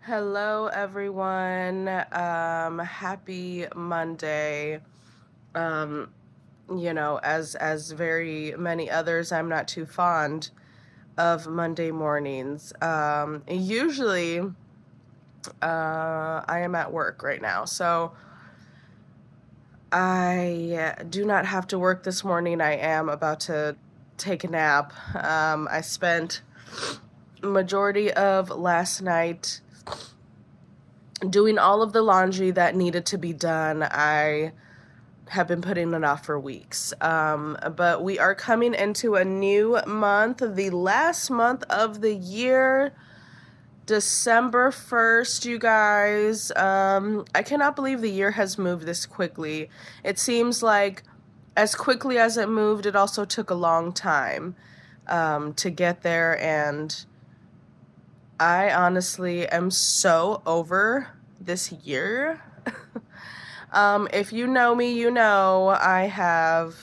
Hello, everyone. Happy Monday. Um, as very many others, I'm not too fond of Monday mornings. Usually, I am at work right now, so I do not have to work this morning. I am about to take a nap. I spent majority of last night doing all of the laundry that needed to be done. I have been putting it off for weeks. But we are coming into a new month, the last month of the year, December 1st, you guys. I cannot believe the year has moved this quickly. It seems like as quickly as it moved, it also took a long time to get there. And I honestly am so over this year. If you know me, you know I have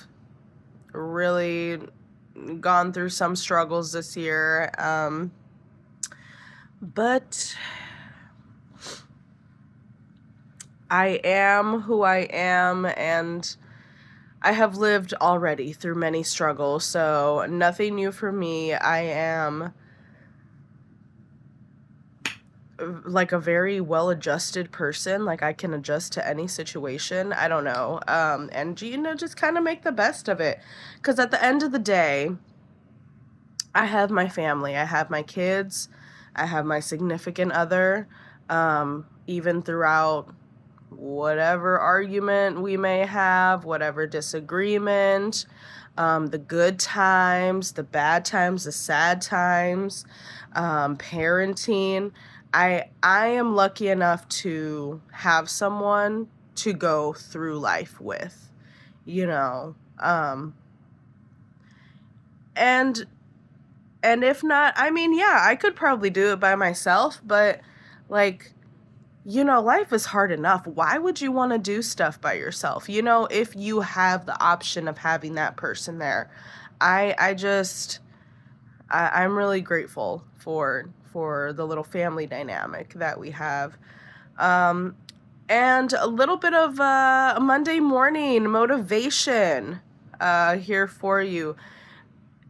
really gone through some struggles this year. But I am who I am, and I have lived already through many struggles, so nothing new for me. I am like a very well-adjusted person. Like, I can adjust to any situation. I don't know. And just kind of make the best of it. Because at the end of the day, I have my family. I have my kids. I have my significant other. Even throughout whatever argument we may have, whatever disagreement, the good times, the bad times, the sad times, parenting. I am lucky enough to have someone to go through life with, you know. And if not, I mean, yeah, I could probably do it by myself, but like, life is hard enough. Why would you want to do stuff by yourself? If you have the option of having that person there. I'm really grateful for the little family dynamic that we have. Um, and a little bit of Monday morning motivation here for you.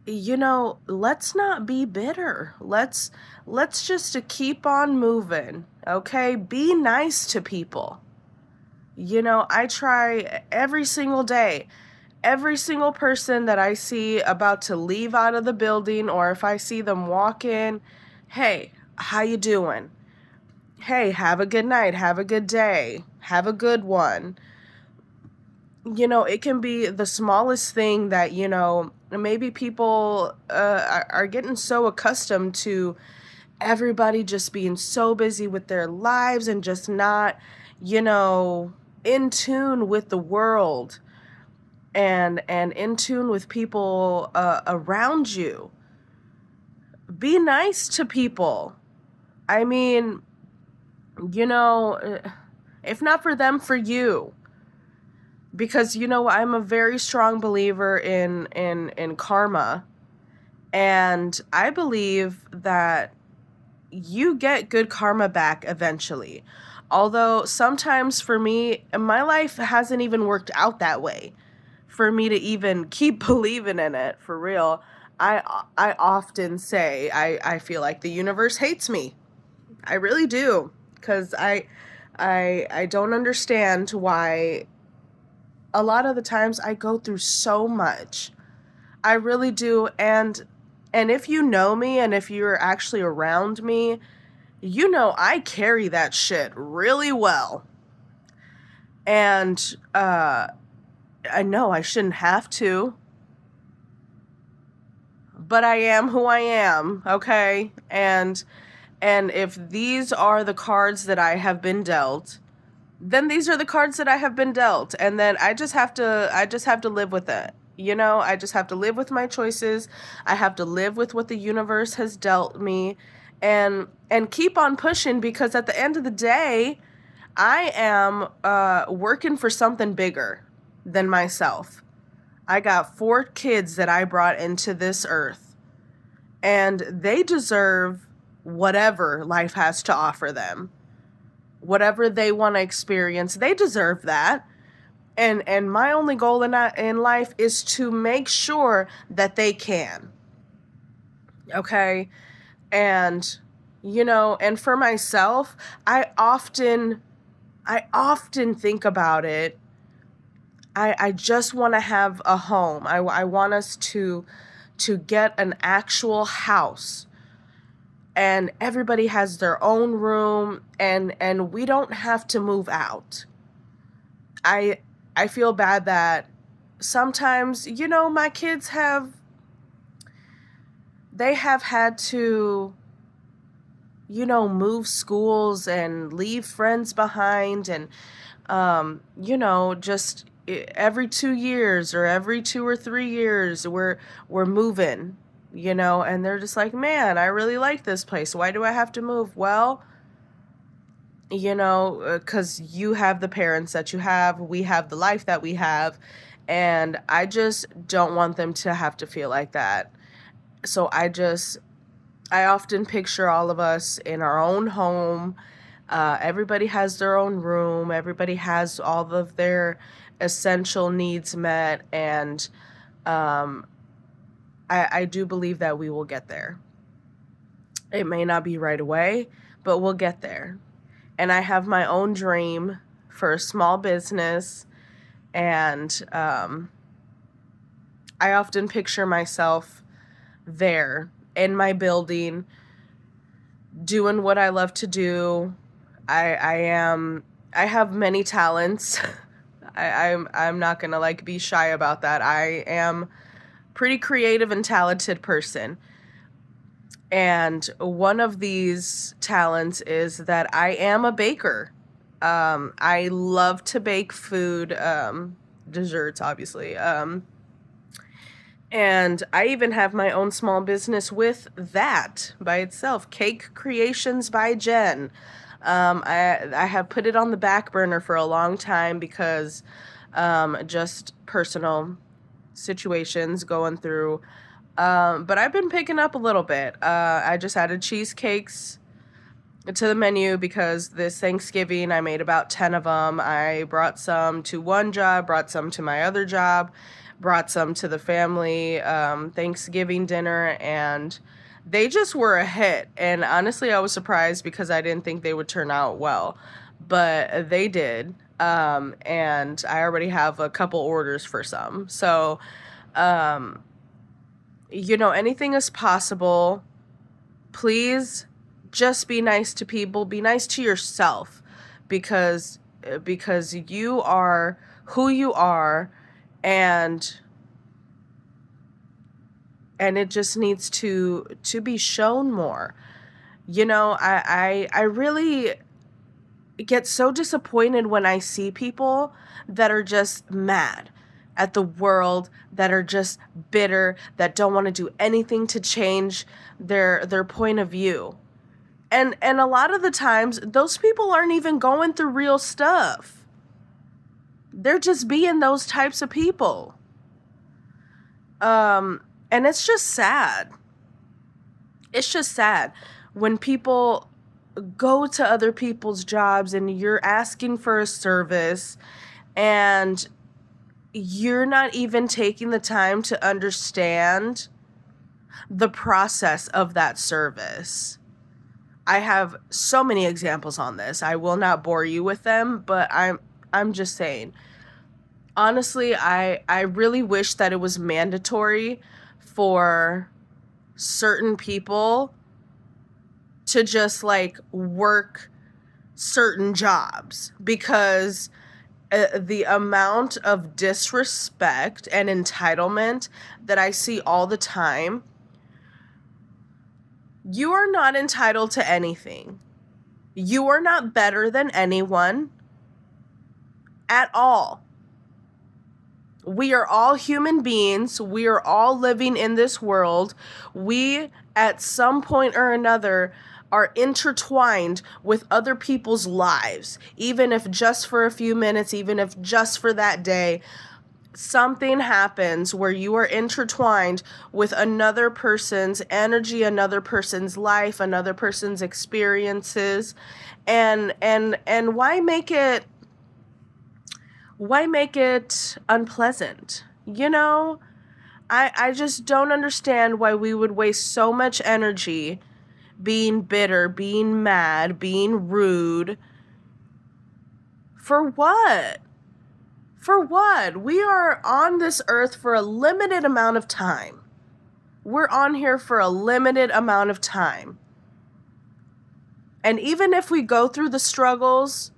Let's not be bitter. Let's just keep on moving, okay? Be nice to people. I try every single day. Every single person that I see about to leave out of the building, or if I see them walk in, hey, how you doing? Hey, have a good night, have a good day, have a good one. It can be the smallest thing that, maybe people are getting so accustomed to everybody just being so busy with their lives and just not, you know, in tune with the world and in tune with people around you. Be nice to people. I mean, if not for them, for you. Because I'm a very strong believer in karma, and I believe that you get good karma back eventually. Although sometimes for me, my life hasn't even worked out that way for me to even keep believing in it for real. I often say I feel like the universe hates me. I really do, because I don't understand why a lot of the times I go through so much. I really do. And if you know me and if you're actually around me, I carry that shit really well. And I know I shouldn't have to, but I am who I am, okay? And if these are the cards that I have been dealt, then these are the cards that I have been dealt, and then I just have to live with it. I just have to live with my choices. I have to live with what the universe has dealt me, and keep on pushing, because at the end of the day, I am working for something bigger than myself. I got 4 kids that I brought into this earth, and they deserve whatever life has to offer them. Whatever they want to experience, they deserve that. And my only goal in life is to make sure that they can. Okay? And and for myself, I often think about it. I just want to have a home. I want us to get an actual house, and everybody has their own room, and we don't have to move out. I feel bad that sometimes, my kids have had to, move schools and leave friends behind, and just every 2 years or every 2 or 3 years we're moving, and they're just like, man, I really like this place. Why do I have to move? Well, because you have the parents that you have, we have the life that we have, and I just don't want them to have to feel like that. So I often picture all of us in our own home. Everybody has their own room. Everybody has all of their essential needs met. And I do believe that we will get there. It may not be right away, but we'll get there. And I have my own dream for a small business. And I often picture myself there in my building, doing what I love to do. I have many talents. I'm not gonna be shy about that. I am pretty creative and talented person. And one of these talents is that I am a baker. I love to bake food, desserts, obviously. And I even have my own small business with that by itself, Cake Creations by Jen. I have put it on the back burner for a long time because just personal situations going through. But I've been picking up a little bit. I just added cheesecakes to the menu because this Thanksgiving I made about 10 of them. I brought some to one job, brought some to my other job, brought some to the family Thanksgiving dinner, and they just were a hit. And honestly, I was surprised because I didn't think they would turn out well, but they did. And I already have a couple orders for some. So, anything is possible. Please just be nice to people. Be nice to yourself because you are who you are, and it just needs to be shown more. I really get so disappointed when I see people that are just mad at the world, that are just bitter, that don't want to do anything to change their point of view. And a lot of the times, those people aren't even going through real stuff. They're just being those types of people. And it's just sad. It's just sad when people go to other people's jobs and you're asking for a service and you're not even taking the time to understand the process of that service. I have so many examples on this. I will not bore you with them, but I'm just saying. Honestly, I really wish that it was mandatory for certain people to just work certain jobs, because the amount of disrespect and entitlement that I see all the time. You are not entitled to anything. You are not better than anyone at all. We are all human beings. We are all living in this world. We, at some point or another, are intertwined with other people's lives, even if just for a few minutes, even if just for that day. something happens where you are intertwined with another person's energy, another person's life, another person's experiences, and why make it unpleasant? You know, I just don't understand why we would waste so much energy being bitter, being mad, being rude. For what? For what? We are on this earth for a limited amount of time. We're on here for a limited amount of time. And even if we go through the struggles,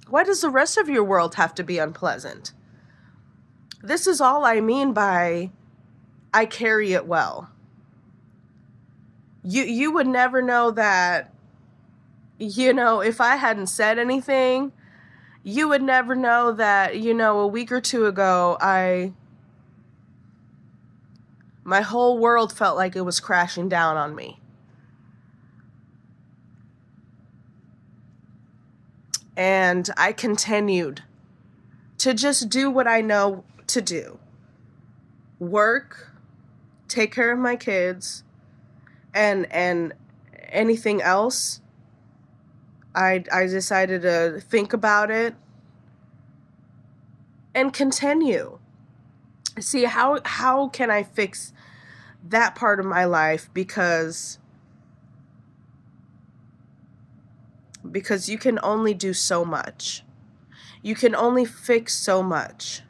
why does the rest of your world have to be unpleasant? This is all I mean by I carry it well. You would never know that, if I hadn't said anything, you would never know that, a week or two ago, my whole world felt like it was crashing down on me. And I continued to just do what I know to do. Work, take care of my kids, and anything else, I decided to think about it and continue. See, how can I fix that part of my life? Because you can only do so much. You can only fix so much.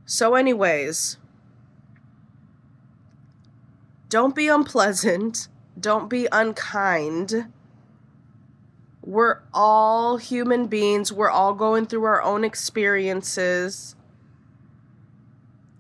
So anyways, don't be unpleasant. Don't be unkind. We're all human beings. We're all going through our own experiences.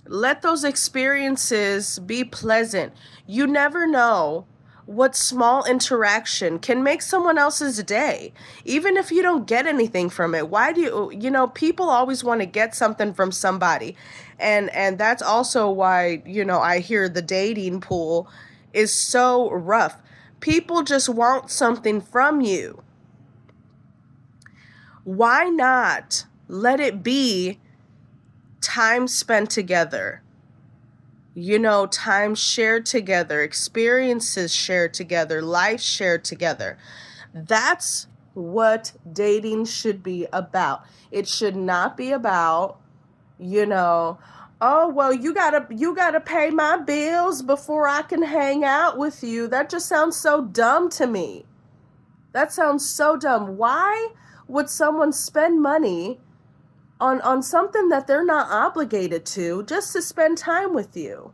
Let those experiences be pleasant. You never know what small interaction can make someone else's day, even if you don't get anything from it. Why do people always want to get something from somebody, and that's also why I hear the dating pool is so rough. People just want something from you. Why not let it be time spent together? Time shared together, experiences shared together, life shared together. That's what dating should be about. It should not be about, oh, well, you gotta pay my bills before I can hang out with you. That just sounds so dumb to me. That sounds so dumb. Why would someone spend money on something that they're not obligated to just to spend time with you?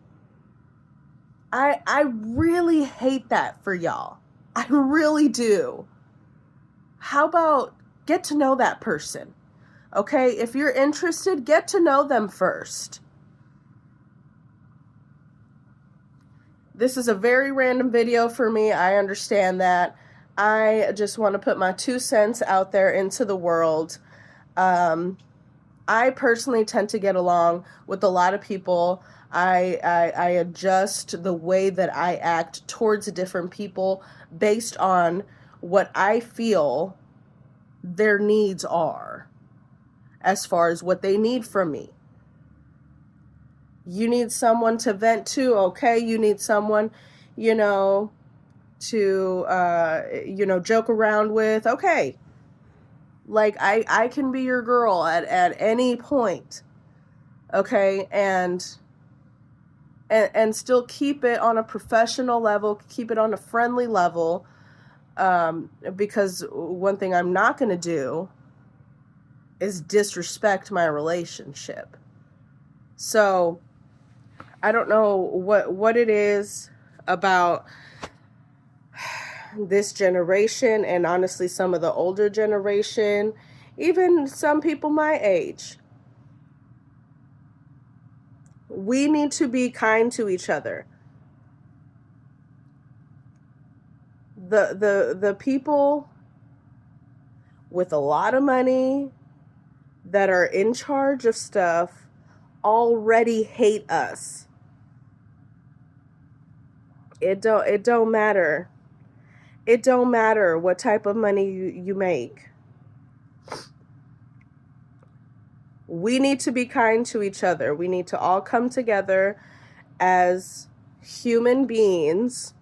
I really hate that for y'all. I really do. How about get to know that person? Okay, if you're interested, get to know them first. This is a very random video for me. I understand that. I just want to put my 2 cents out there into the world. I personally tend to get along with a lot of people. I adjust the way that I act towards different people based on what I feel their needs are, as far as what they need from me. You need someone to vent to, okay? You need someone, to, joke around with, okay? Like, I can be your girl at any point, okay? And still keep it on a professional level, keep it on a friendly level, because one thing I'm not going to do is disrespect my relationship. So I don't know what it is about this generation, and honestly some of the older generation, even some people my age. We need to be kind to each other. The people with a lot of money that are in charge of stuff already hate us. It don't matter. It don't matter what type of money you make. we need to be kind to each other. We need to all come together as human beings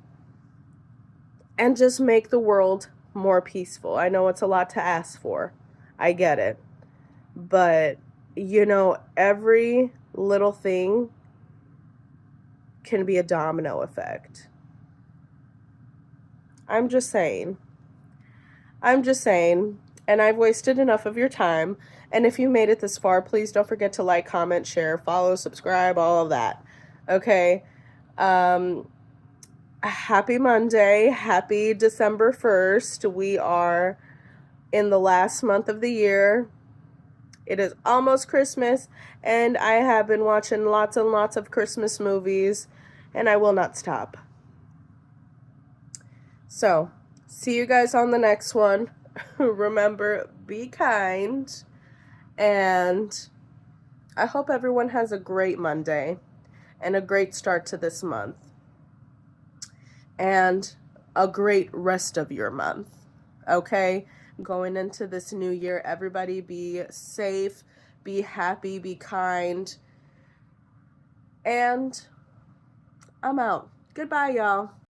and just make the world more peaceful. I know it's a lot to ask for. I get it. But, every little thing can be a domino effect. I'm just saying. And I've wasted enough of your time. And if you made it this far, please don't forget to like, comment, share, follow, subscribe, all of that. Okay? Happy Monday. Happy December 1st. We are in the last month of the year. It is almost Christmas, and I have been watching lots and lots of Christmas movies, and I will not stop. So, see you guys on the next one. Remember, be kind, and I hope everyone has a great Monday and a great start to this month and a great rest of your month. Okay? Going into this new year, everybody be safe, be happy, be kind, and I'm out. Goodbye, y'all.